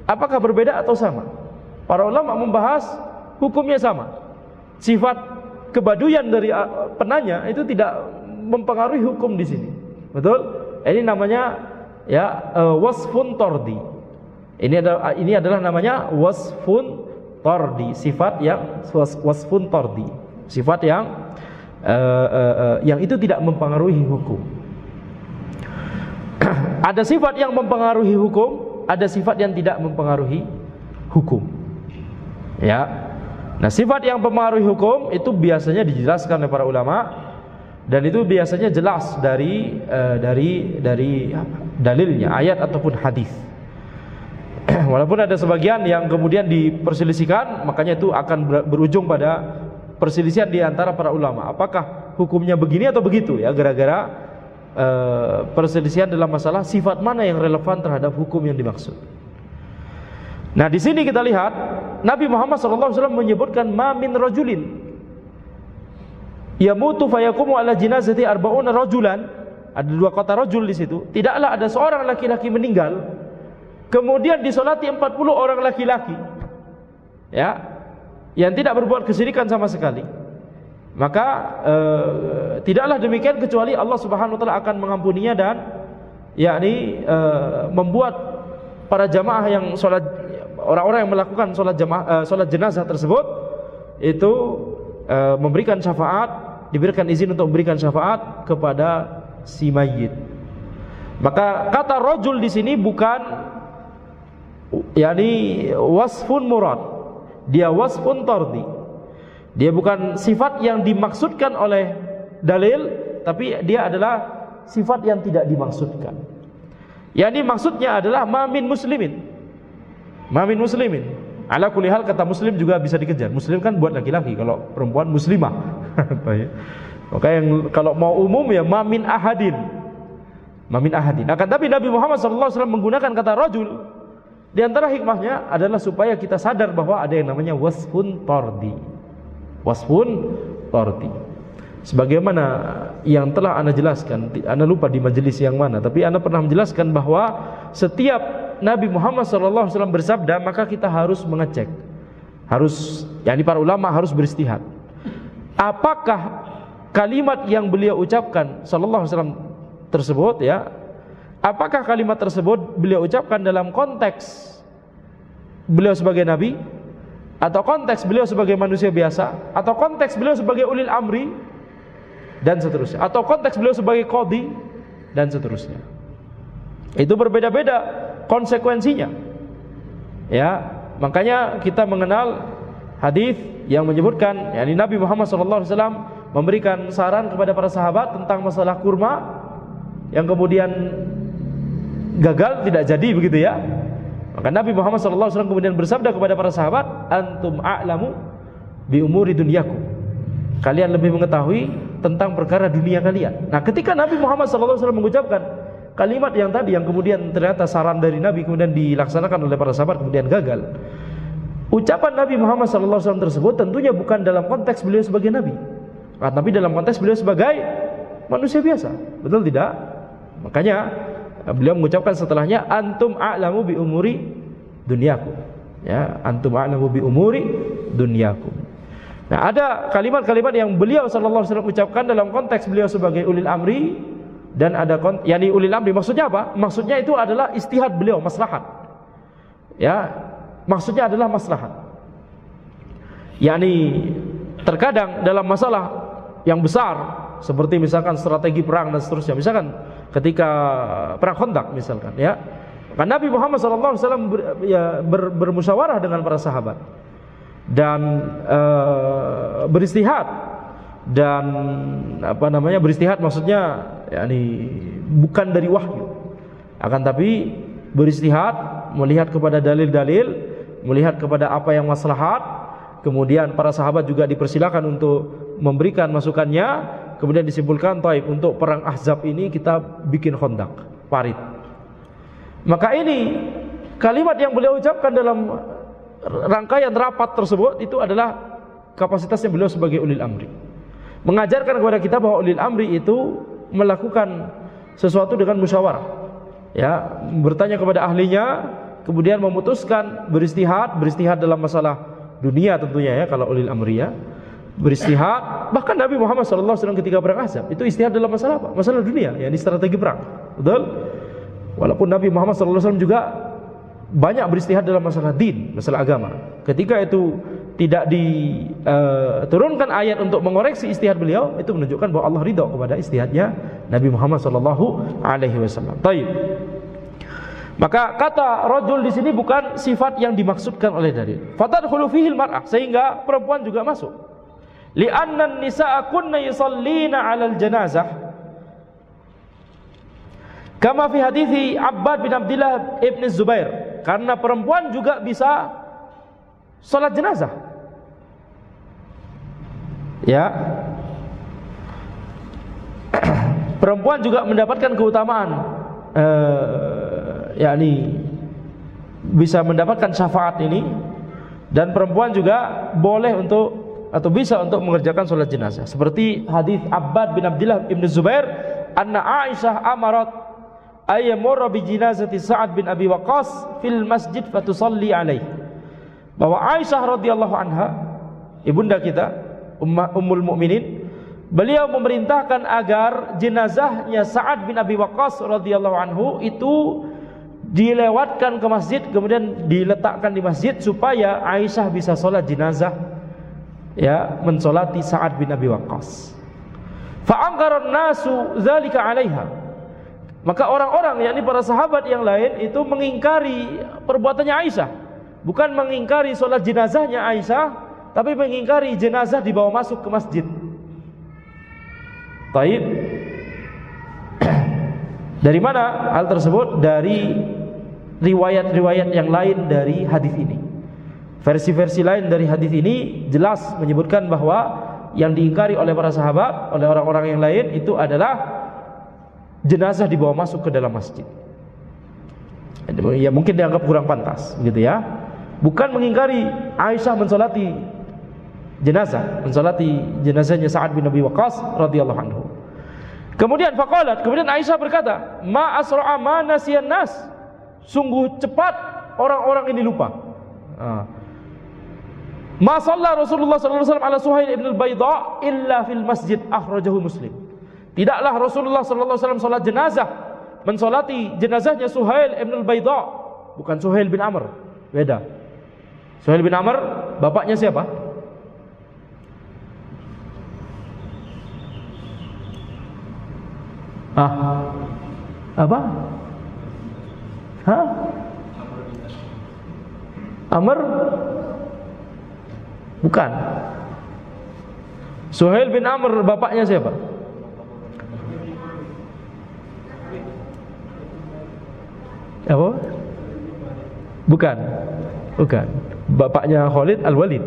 apakah berbeda atau sama? Para ulama membahas hukumnya sama. Sifat kebaduyan dari penanya itu tidak mempengaruhi hukum di sini. Betul? Ini namanya ya wasfun tardi. Ini adalah namanya wasfun tardi, sifat yang wasfun tardi, sifat yang itu tidak mempengaruhi hukum. Ada sifat yang mempengaruhi hukum, ada sifat yang tidak mempengaruhi hukum. Ya. Nah, sifat yang mempengaruhi hukum itu biasanya dijelaskan oleh para ulama, dan itu biasanya jelas dari dalilnya, ayat ataupun hadis. Walaupun ada sebagian yang kemudian diperselisihkan, makanya itu akan berujung pada perselisihan di antara para ulama. Apakah hukumnya begini atau begitu ya, gara-gara perselisihan dalam masalah sifat mana yang relevan terhadap hukum yang dimaksud. Nah, di sini kita lihat Nabi Muhammad SAW menyebutkan ma min rajulin yamutu fayaqumu ala jinazati arba'una rajulan. Ada 2 kata rajul di situ. Tidaklah ada seorang laki-laki meninggal kemudian disolati 40 orang laki-laki, ya, yang tidak berbuat kesyirikan sama sekali, maka tidaklah demikian kecuali Allah Subhanahu wa taala akan mengampuninya dan yakni membuat para jamaah yang sholat, orang-orang yang melakukan sholat jenazah tersebut itu memberikan syafaat, diberikan izin untuk memberikan syafaat kepada si mayit. Maka kata rajul di sini bukan yakni wasfun murad, dia wasfun tardi. Dia bukan sifat yang dimaksudkan oleh dalil, tapi dia adalah sifat yang tidak dimaksudkan. Yani maksudnya adalah mamin muslimin. Mamin muslimin. Ala kulli hal kata muslim juga bisa dikejar. Muslim kan buat laki-laki, kalau perempuan muslimah. Maka yang kalau mau umum ya mamin ahadin. Mamin ahadin. Akan tapi Nabi Muhammad SAW menggunakan kata rajul, di antara hikmahnya adalah supaya kita sadar bahwa ada yang namanya wasfun tardi. Wasfun tardi. Sebagaimana yang telah Anda jelaskan, Anda lupa di majelis yang mana, tapi Anda pernah menjelaskan bahwa setiap Nabi Muhammad SAW bersabda, maka kita harus mengecek, harus, yakni para ulama harus beristihad. Apakah kalimat yang beliau ucapkan SAW tersebut, ya, apakah kalimat tersebut beliau ucapkan dalam konteks beliau sebagai Nabi, atau konteks beliau sebagai manusia biasa, atau konteks beliau sebagai ulil amri, dan seterusnya, atau konteks beliau sebagai qadhi, dan seterusnya. Itu berbeda-beda konsekuensinya, ya. Makanya kita mengenal hadis yang menyebutkan, yakni Nabi Muhammad SAW memberikan saran kepada para sahabat tentang masalah kurma yang kemudian gagal, tidak jadi, begitu ya. Maka Nabi Muhammad SAW kemudian bersabda kepada para sahabat, antum a'lamu bi umuri dunyakum, kalian lebih mengetahui tentang perkara dunia kalian. Nah, ketika Nabi Muhammad SAW mengucapkan kalimat yang tadi, yang kemudian ternyata saran dari Nabi kemudian dilaksanakan oleh para sahabat kemudian gagal, ucapan Nabi Muhammad SAW tersebut tentunya bukan dalam konteks beliau sebagai Nabi, tapi dalam konteks beliau sebagai manusia biasa, betul tidak? Makanya beliau mengucapkan setelahnya, antum a'lamu bi umuri dunyakum, ya, antum a'lamu bi umuri dunyakum. Nah, ada kalimat-kalimat yang beliau sallallahu alaihi wasallam ucapkan dalam konteks beliau sebagai ulil amri, dan ada yakni ulil amri maksudnya apa? Maksudnya itu adalah istihad beliau, maslahat. Ya, maksudnya adalah maslahat. Yakni terkadang dalam masalah yang besar seperti misalkan strategi perang dan seterusnya, misalkan ketika perang Khandaq misalkan, ya, kan Nabi Muhammad SAW bermusyawarah dengan para sahabat dan beristihad, dan beristihad maksudnya yakni bukan dari wahyu, akan tapi beristihad melihat kepada dalil-dalil, melihat kepada apa yang maslahat. Kemudian para sahabat juga dipersilakan untuk memberikan masukannya. Kemudian disimpulkan, taib, untuk perang Ahzab ini kita bikin Khandaq, parit. Maka ini kalimat yang beliau ucapkan dalam rangkaian rapat tersebut itu adalah kapasitasnya beliau sebagai ulil amri, mengajarkan kepada kita bahwa ulil amri itu melakukan sesuatu dengan musyawarah, ya, bertanya kepada ahlinya, kemudian memutuskan, beristihad dalam masalah dunia tentunya, ya, kalau ulil amri, ya, beristihad. Bahkan Nabi Muhammad SAW ketika perang Ahzab itu istihad dalam masalah apa? Masalah dunia, yakni strategi perang, betul? Walaupun Nabi Muhammad SAW juga banyak beristihad dalam masalah din, masalah agama. Ketika itu tidak diturunkan ayat untuk mengoreksi istihad beliau, itu menunjukkan bahwa Allah ridha kepada istihadnya Nabi Muhammad SAW. Taib. Maka kata rajul di sini bukan sifat yang dimaksudkan oleh dalil. Fatadkhulu fihi al-mar'ah, sehingga perempuan juga masuk. Li'anna an-nisaa kunna yusallina 'alal janazah. Kama fi hadithi Abbad bin Abdullah ibn Zubair, karena perempuan juga bisa salat jenazah. Ya. Perempuan juga mendapatkan keutamaan, yakni bisa mendapatkan syafaat ini, dan perempuan juga boleh untuk atau bisa untuk mengerjakan salat jenazah. Seperti hadis Abbad bin Abdullah ibn Zubair, anna Aisyah amarat ayyamurra bi jinazati Sa'ad bin Abi Waqqas fil masjid fatusalli alaih. Bahwa Aisyah radhiyallahu anha, ibunda kita, ummul mukminin, beliau memerintahkan agar jenazahnya Sa'ad bin Abi Waqqas radhiyallahu anhu itu dilewatkan ke masjid, kemudian diletakkan di masjid supaya Aisyah bisa sholat jenazah, ya, mensolati Sa'ad bin Abi Waqqas. Fa'angkaran nasu dzalika 'alaiha. Maka orang-orang, yakni para sahabat yang lain itu mengingkari perbuatannya Aisyah. Bukan mengingkari sholat jenazahnya Aisyah, tapi mengingkari jenazah dibawa masuk ke masjid. Taib. Dari mana hal tersebut? Dari riwayat-riwayat yang lain dari hadis ini. Versi-versi lain dari hadis ini jelas menyebutkan bahwa yang diingkari oleh para sahabat, oleh orang-orang yang lain itu adalah jenazah dibawa masuk ke dalam masjid. Ya mungkin dianggap kurang pantas, gitu ya. Bukan mengingkari Aisyah mensolati jenazah, mensolati jenazahnya Sa'ad bin Abi Waqqas radhiyallahu anhu. Kemudian faqalat, kemudian Aisyah berkata, ma asra'a ma nasiyan nas. Sungguh cepat orang-orang ini lupa. Ma shalla Rasulullah sallallahu alaihi wasallam ala Suhail ibn al-Bayda illa fil masjid, akhrajahu Muslim. Tidaklah Rasulullah sallallahu alaihi wasallam salat jenazah, mensolati jenazahnya Suhail ibn al-Bayda, bukan Suhail bin Amr, beda. Suhail bin Amr bapaknya siapa? Apa? Amr? Bukan. Suhail bin Amr bapaknya siapa? Apa? Bukan. Bapaknya Khalid Al-Walid.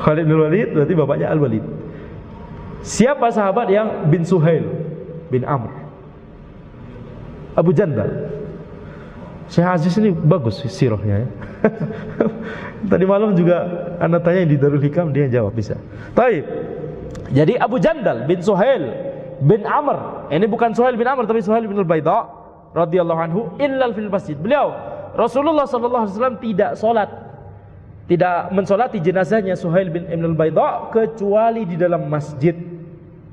Khalid Al-Walid berarti bapaknya Al-Walid. Siapa sahabat yang bin Suhail bin Amr? Abu Jandal. Syekh Aziz ini bagus sirahnya ya. Tadi malam juga anak tanya di Darul Hikam, dia jawab bisa. Taib. Jadi Abu Jandal bin Suhail bin Amr, ini bukan Suhail bin Amr tapi Suhail bin al-Bayda radhiyallahu anhu, illal fil masjid. Beliau Rasulullah sallallahu alaihi wasallam tidak mensolati jenazahnya Suhail bin al-Bayda kecuali di dalam masjid.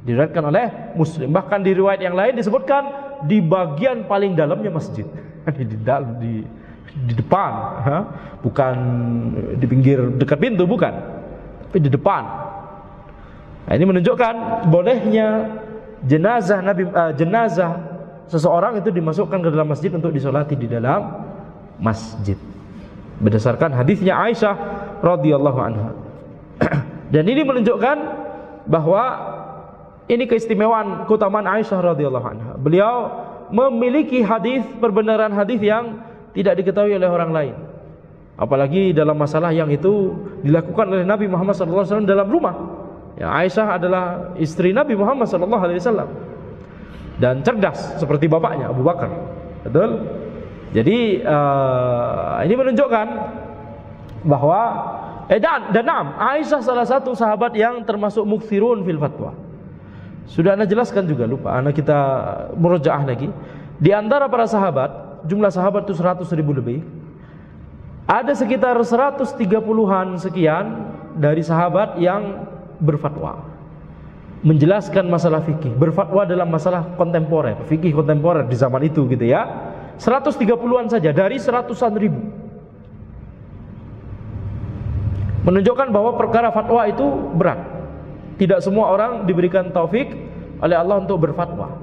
Diriwayatkan oleh Muslim. Bahkan di riwayat yang lain disebutkan di bagian paling dalamnya masjid. Di depan, bukan di pinggir dekat pintu, bukan, tapi di depan. Nah, ini menunjukkan bolehnya jenazah seseorang itu dimasukkan ke dalam masjid untuk disolati di dalam masjid, berdasarkan hadisnya Aisyah radhiyallahu anha. Dan ini menunjukkan bahwa ini keistimewaan, keutamaan Aisyah radhiyallahu anha. Beliau memiliki hadis, perbenaran hadis yang tidak diketahui oleh orang lain. Apalagi dalam masalah yang itu dilakukan oleh Nabi Muhammad SAW dalam rumah. Ya, Aisyah adalah istri Nabi Muhammad SAW dan cerdas seperti bapaknya Abu Bakar. Betul? Jadi ini menunjukkan bahwa dan Aisyah salah satu sahabat yang termasuk mukthirun fil fatwa. Sudah Anda jelaskan juga, lupa Anda kita murojaah lagi. Di antara para sahabat, jumlah sahabat itu 100.000 lebih. Ada sekitar 130-an sekian dari sahabat yang berfatwa, menjelaskan masalah fikih, berfatwa dalam masalah kontemporer, fikih kontemporer di zaman itu gitu ya. 130-an saja dari 100-an ribu. Menunjukkan bahwa perkara fatwa itu berat. Tidak semua orang diberikan taufik oleh Allah untuk berfatwa.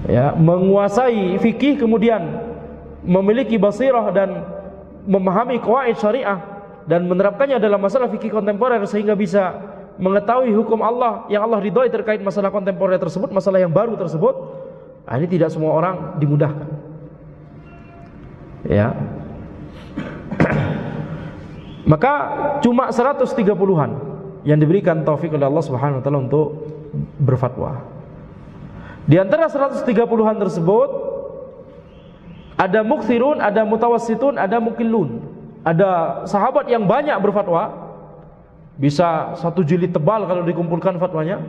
Ya, menguasai fikih kemudian memiliki basirah dan memahami qawaid syariah dan menerapkannya dalam masalah fikih kontemporer sehingga bisa mengetahui hukum Allah yang Allah ridhoi terkait masalah kontemporer tersebut, masalah yang baru tersebut. Nah, ini tidak semua orang dimudahkan. Ya. Maka cuma 130-an yang diberikan taufik oleh Allah Subhanahu wa taala untuk berfatwa. Di antara 130-an tersebut ada mukthirun, ada mutawassitun, ada mukillun. Ada sahabat yang banyak berfatwa, bisa 1 jilid tebal kalau dikumpulkan fatwanya.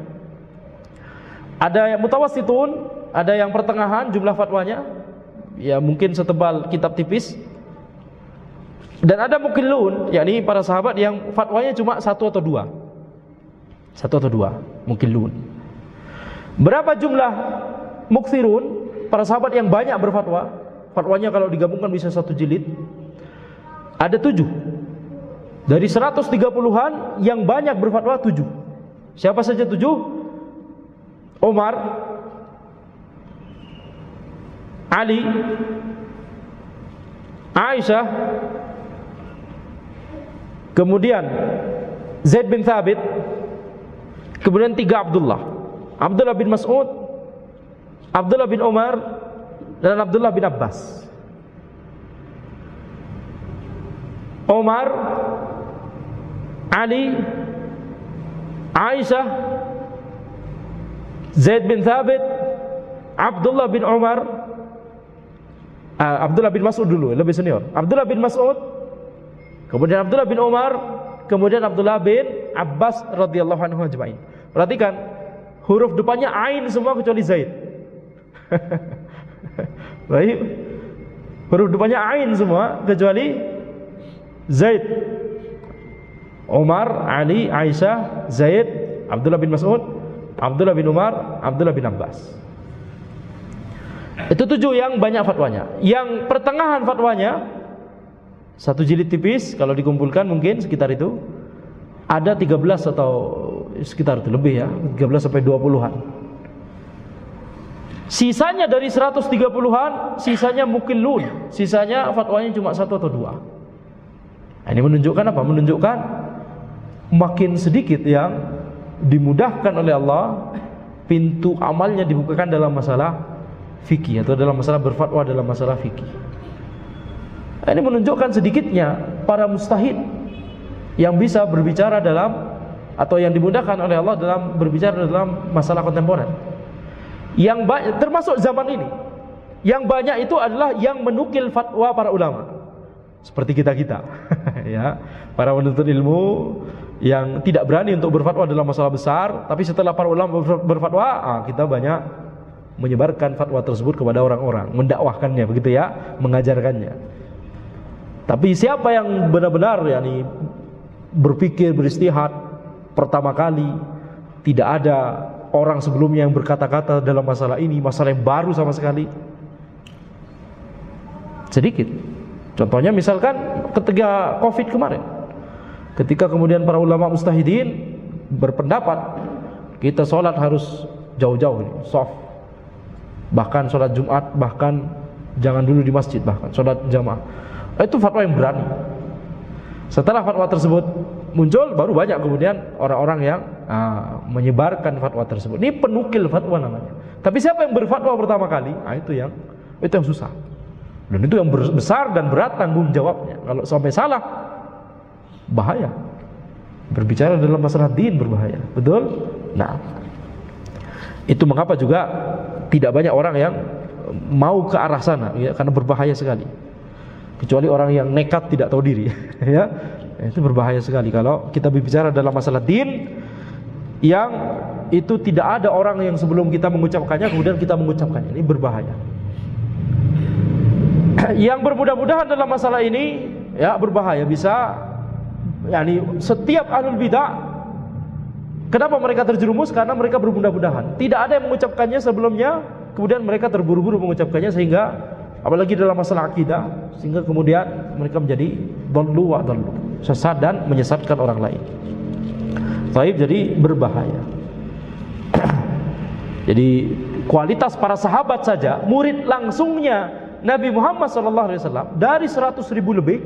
Ada yang mutawassitun, ada yang pertengahan jumlah fatwanya, ya mungkin setebal kitab tipis. Dan ada mukillun, yakni para sahabat yang fatwanya cuma satu atau dua mukillun. Berapa jumlah mukthirun, para sahabat yang banyak berfatwa, fatwanya kalau digabungkan bisa 1 jilid? Ada 7. Dari 130-an yang banyak berfatwa 7. Siapa saja 7? Umar, Ali, Aisyah, kemudian Zaid bin Thabit, kemudian 3 Abdullah bin Mas'ud, Abdullah bin Umar, dan Abdullah bin Abbas. Umar, Ali, Aisyah, Zaid bin Thabit, Abdullah bin Umar, Abdullah bin Mas'ud dulu, lebih senior. Abdullah bin Mas'ud, kemudian Abdullah bin Umar, kemudian Abdullah bin Abbas radhiyallahu anhu ajma'in. Perhatikan, huruf depannya ain semua kecuali Zaid. Baik. Huruf depannya ain semua kecuali Zaid. Umar, Ali, Aisyah, Zaid, Abdullah bin Mas'ud, Abdullah bin Umar, Abdullah bin Abbas. Itu 7 yang banyak fatwanya. Yang pertengahan fatwanya 1 jilid tipis, kalau dikumpulkan mungkin sekitar itu. Ada 13 atau sekitar itu lebih ya, 13 sampai 20-an. Sisanya dari 130-an, sisanya mukillun, sisanya fatwanya cuma 1 atau 2. Nah, ini menunjukkan apa? Menunjukkan makin sedikit yang dimudahkan oleh Allah, pintu amalnya dibukakan dalam masalah fikih atau dalam masalah berfatwa dalam masalah fikih. Nah, ini menunjukkan sedikitnya para mustahid yang bisa berbicara dalam, atau yang dimudahkan oleh Allah dalam berbicara dalam masalah kontemporer. Yang banyak, termasuk zaman ini, yang banyak itu adalah yang menukil fatwa para ulama. Seperti kita-kita ya, para penuntut ilmu yang tidak berani untuk berfatwa dalam masalah besar, tapi setelah para ulama berfatwa, kita banyak menyebarkan fatwa tersebut kepada orang-orang, mendakwahkannya begitu ya, mengajarkannya. Tapi siapa yang benar-benar yakni berpikir, beristihad pertama kali, tidak ada orang sebelumnya yang berkata-kata dalam masalah ini, masalah yang baru sama sekali, sedikit. Contohnya misalkan ketika Covid kemarin, ketika kemudian para ulama mustahidin berpendapat kita sholat harus jauh-jauh ini, soft, bahkan sholat Jumat, bahkan jangan dulu di masjid, bahkan sholat jamaah. Itu fatwa yang berani. Setelah fatwa tersebut muncul, baru banyak kemudian orang-orang yang menyebarkan fatwa tersebut. Ini penukil fatwa namanya. Tapi siapa yang berfatwa pertama kali? Itu yang susah. Dan itu yang besar dan berat tanggung jawabnya. Kalau sampai salah, bahaya. Berbicara dalam masalah din berbahaya. Betul? Nah, itu mengapa juga tidak banyak orang yang mau ke arah sana, ya, karena berbahaya sekali. Kecuali orang yang nekat tidak tahu diri, ya. Itu berbahaya sekali kalau kita berbicara dalam masalah din yang itu tidak ada orang yang sebelum kita mengucapkannya kemudian kita mengucapkannya. Ini berbahaya. Yang bermudah-mudahan dalam masalah ini ya berbahaya, bisa yakni setiap ahlul bidah, kenapa mereka terjerumus? Karena mereka bermudah-mudahan. Tidak ada yang mengucapkannya sebelumnya, kemudian mereka terburu-buru mengucapkannya, sehingga apalagi dalam masalah akidah, sehingga kemudian mereka menjadi dhallu wa dhallu, sesat dan menyesatkan orang lain. Baik, jadi berbahaya. Jadi kualitas para sahabat saja, murid langsungnya Nabi Muhammad SAW dari 100.000 lebih,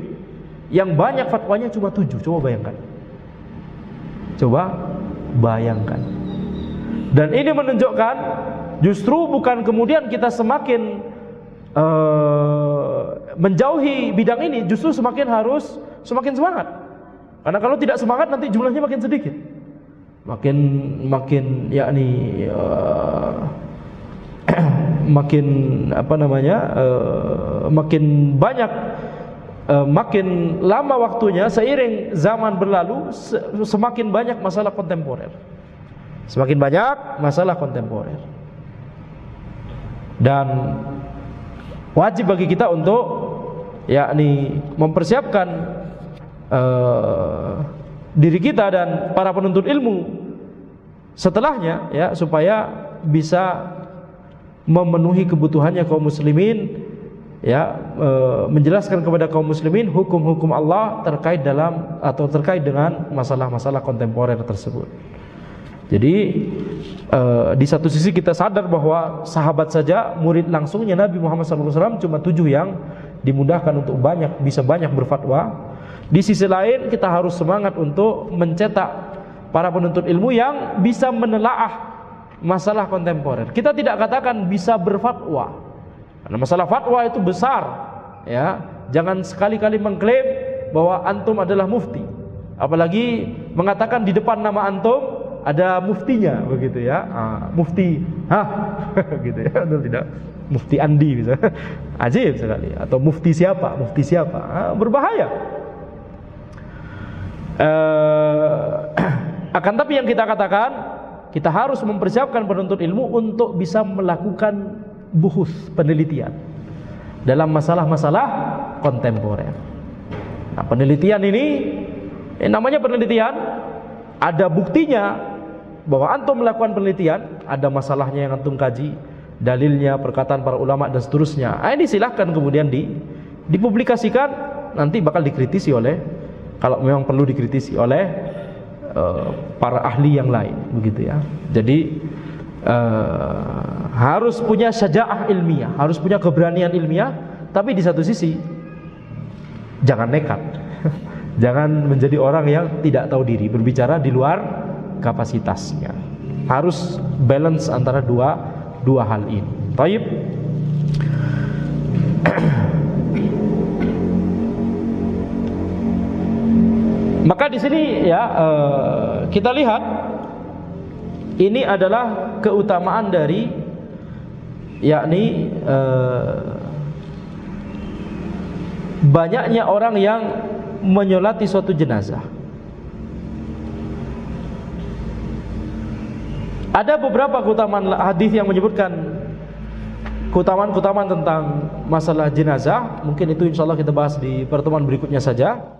yang banyak fatwanya cuma 7. Coba bayangkan. Dan ini menunjukkan justru bukan kemudian kita semakin menjauhi bidang ini, justru semakin semangat. Karena kalau tidak semangat nanti jumlahnya makin sedikit. Makin yakni makin makin banyak, makin lama waktunya, seiring zaman berlalu semakin banyak masalah kontemporer, Semakin banyak masalah kontemporer. Dan wajib bagi kita untuk yakni mempersiapkan diri kita dan para penuntut ilmu setelahnya, ya, supaya bisa memenuhi kebutuhannya kaum muslimin, ya, menjelaskan kepada kaum muslimin hukum-hukum Allah terkait dengan masalah-masalah kontemporer tersebut. Jadi di satu sisi kita sadar bahwa sahabat saja murid langsungnya Nabi Muhammad SAW cuma 7 yang dimudahkan untuk bisa banyak berfatwa. Di sisi lain kita harus semangat untuk mencetak para penuntut ilmu yang bisa menelaah masalah kontemporer. Kita tidak katakan bisa berfatwa, karena masalah fatwa itu besar, ya. Jangan sekali-kali mengklaim bahwa antum adalah mufti, apalagi mengatakan di depan nama antum ada muftinya, begitu ya. Mufti, gitu ya. Antum tidak mufti Andi bisa. Ajib sekali. Atau mufti siapa? Berbahaya. Akan tapi yang kita katakan, kita harus mempersiapkan penuntut ilmu untuk bisa melakukan buhus, penelitian dalam masalah-masalah kontemporer. Nah, penelitian ini namanya penelitian, ada buktinya bahwa antum melakukan penelitian, ada masalahnya yang antum kaji, dalilnya, perkataan para ulama dan seterusnya. Ini silahkan kemudian dipublikasikan, nanti bakal dikritisi oleh, kalau memang perlu dikritisi oleh para ahli yang lain, begitu ya. Jadi harus punya syaja'ah ilmiah, harus punya keberanian ilmiah, tapi di satu sisi jangan nekat. Jangan menjadi orang yang tidak tahu diri, berbicara di luar kapasitasnya. Harus balance antara dua hal ini. Taib. Maka di sini ya kita lihat ini adalah keutamaan dari yakni banyaknya orang yang menyolati suatu jenazah. Ada beberapa keutamaan hadis yang menyebutkan keutamaan tentang masalah jenazah. Mungkin itu insyaallah kita bahas di pertemuan berikutnya saja.